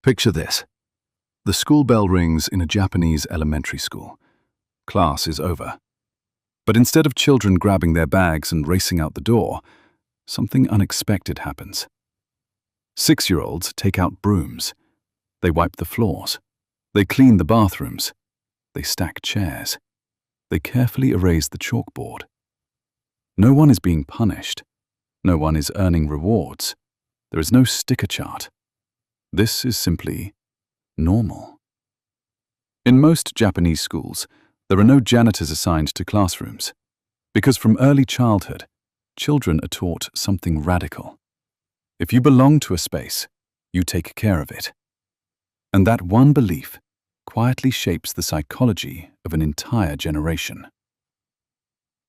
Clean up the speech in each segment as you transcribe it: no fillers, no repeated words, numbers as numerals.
Picture this. The school bell rings in a Japanese elementary school. Class is over. But instead of children grabbing their bags and racing out the door, something unexpected happens. 6-year-olds take out brooms. They wipe the floors. They clean the bathrooms. They stack chairs. They carefully erase the chalkboard. No one is being punished. No one is earning rewards. There is no sticker chart. This is simply normal. In most Japanese schools, there are no janitors assigned to classrooms, because from early childhood, children are taught something radical. If you belong to a space, you take care of it. And that one belief quietly shapes the psychology of an entire generation.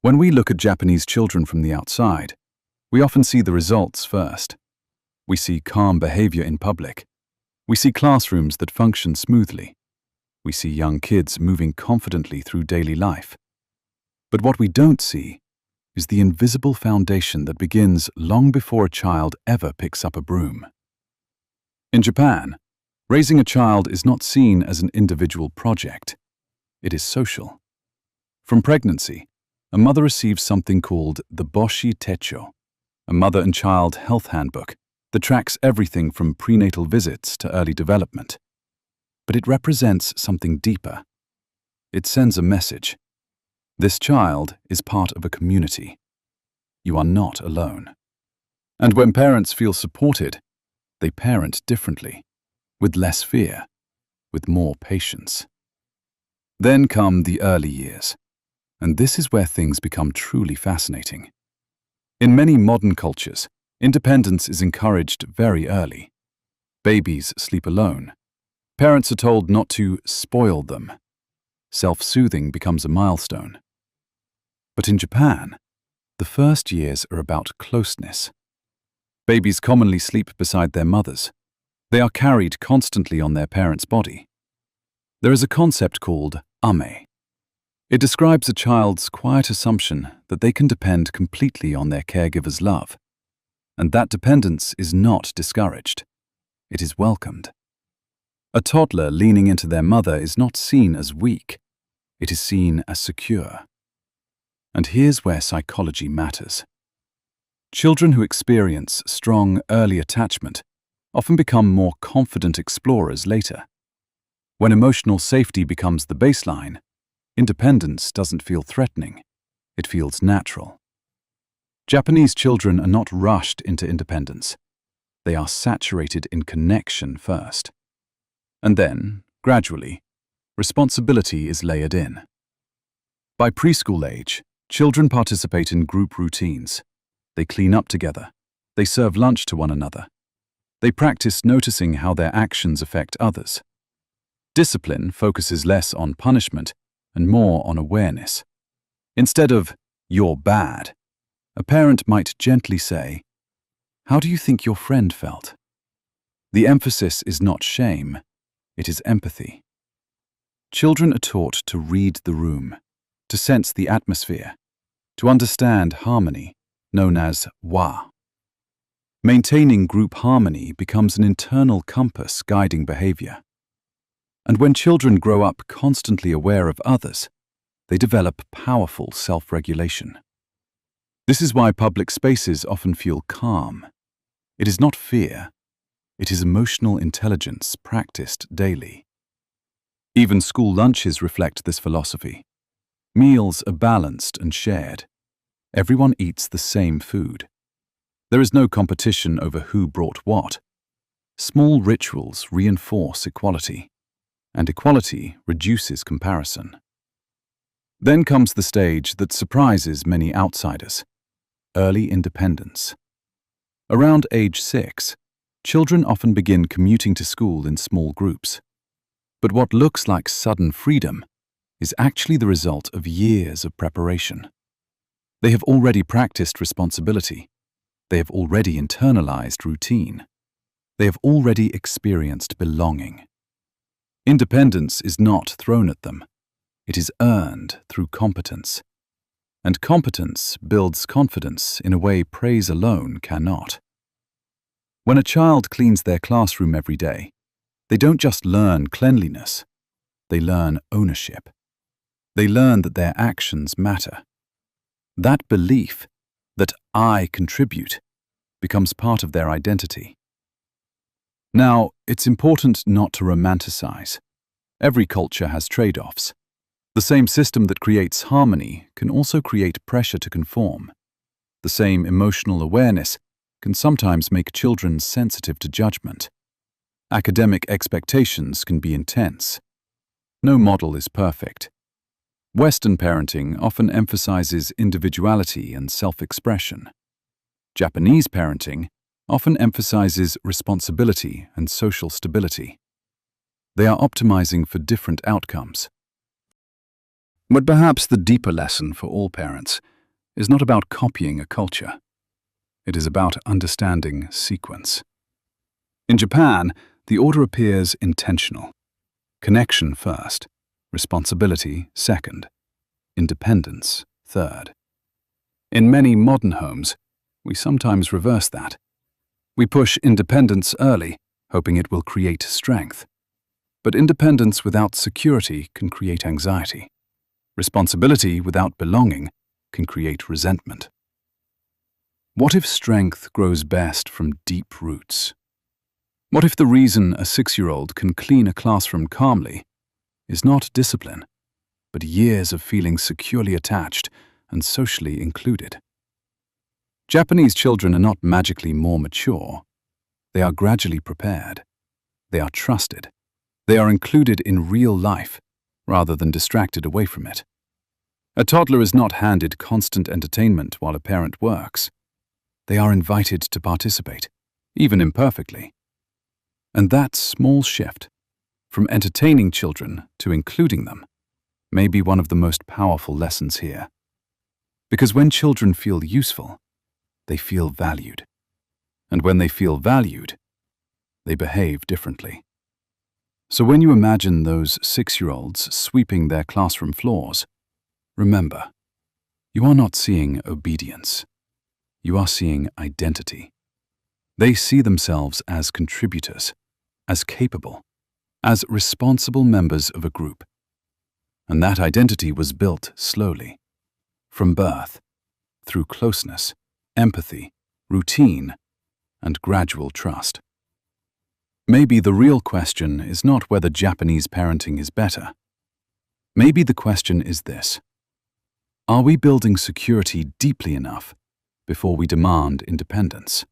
When we look at Japanese children from the outside, we often see the results first. We see calm behavior in public. We see classrooms that function smoothly. We see young kids moving confidently through daily life. But what we don't see is the invisible foundation that begins long before a child ever picks up a broom. In Japan, raising a child is not seen as an individual project. It is social. From pregnancy, a mother receives something called the Boshi Techo, a mother and child health handbook that tracks everything from prenatal visits to early development. But it represents something deeper. It sends a message. This child is part of a community. You are not alone. And when parents feel supported, they parent differently, with less fear, with more patience. Then come the early years, and this is where things become truly fascinating. In many modern cultures, independence is encouraged very early. Babies sleep alone. Parents are told not to spoil them. Self-soothing becomes a milestone. But in Japan, the first years are about closeness. Babies commonly sleep beside their mothers. They are carried constantly on their parents' body. There is a concept called ame. It describes a child's quiet assumption that they can depend completely on their caregiver's love. And that dependence is not discouraged. It is welcomed. A toddler leaning into their mother is not seen as weak. It is seen as secure. And here's where psychology matters. Children who experience strong early attachment often become more confident explorers later. When emotional safety becomes the baseline, independence doesn't feel threatening. It feels natural. Japanese children are not rushed into independence. They are saturated in connection first. And then, gradually, responsibility is layered in. By preschool age, children participate in group routines. They clean up together. They serve lunch to one another. They practice noticing how their actions affect others. Discipline focuses less on punishment and more on awareness. Instead of, "You're bad," a parent might gently say, "How do you think your friend felt?" The emphasis is not shame, it is empathy. Children are taught to read the room, to sense the atmosphere, to understand harmony, known as wa. Maintaining group harmony becomes an internal compass guiding behavior. And when children grow up constantly aware of others, they develop powerful self-regulation. This is why public spaces often feel calm. It is not fear. It is emotional intelligence practiced daily. Even school lunches reflect this philosophy. Meals are balanced and shared. Everyone eats the same food. There is no competition over who brought what. Small rituals reinforce equality, and equality reduces comparison. Then comes the stage that surprises many outsiders: early independence. Around age 6, children often begin commuting to school in small groups. But what looks like sudden freedom is actually the result of years of preparation. They have already practiced responsibility. They have already internalized routine. They have already experienced belonging. Independence is not thrown at them. It is earned through competence. And competence builds confidence in a way praise alone cannot. When a child cleans their classroom every day, They don't just learn cleanliness, they learn ownership. They learn that their actions matter. That belief that I contribute becomes part of their identity. Now, it's important not to romanticize. Every culture has trade-offs. The same system that creates harmony can also create pressure to conform. The same emotional awareness can sometimes make children sensitive to judgment. Academic expectations can be intense. No model is perfect. Western parenting often emphasizes individuality and self-expression. Japanese parenting often emphasizes responsibility and social stability. They are optimizing for different outcomes. But perhaps the deeper lesson for all parents is not about copying a culture. It is about understanding sequence. In Japan, the order appears intentional. Connection first, responsibility second, independence third. In many modern homes, we sometimes reverse that. We push independence early, hoping it will create strength. But independence without security can create anxiety. Responsibility without belonging can create resentment. What if strength grows best from deep roots? What if the reason a 6-year-old can clean a classroom calmly is not discipline, but years of feeling securely attached and socially included? Japanese children are not magically more mature. They are gradually prepared. They are trusted. They are included in real life rather than distracted away from it. A toddler is not handed constant entertainment while a parent works. They are invited to participate, even imperfectly. And that small shift, from entertaining children to including them, may be one of the most powerful lessons here. Because when children feel useful, they feel valued. And when they feel valued, they behave differently. So when you imagine those 6-year-olds sweeping their classroom floors, remember, you are not seeing obedience. You are seeing identity. They see themselves as contributors, as capable, as responsible members of a group. And that identity was built slowly, from birth, through closeness, empathy, routine, and gradual trust. Maybe the real question is not whether Japanese parenting is better. Maybe the question is this: are we building security deeply enough before we demand independence?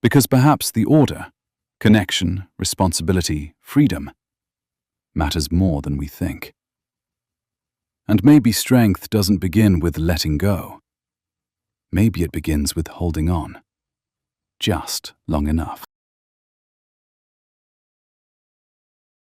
Because perhaps the order, connection, responsibility, freedom, matters more than we think. And maybe strength doesn't begin with letting go. Maybe it begins with holding on, just long enough.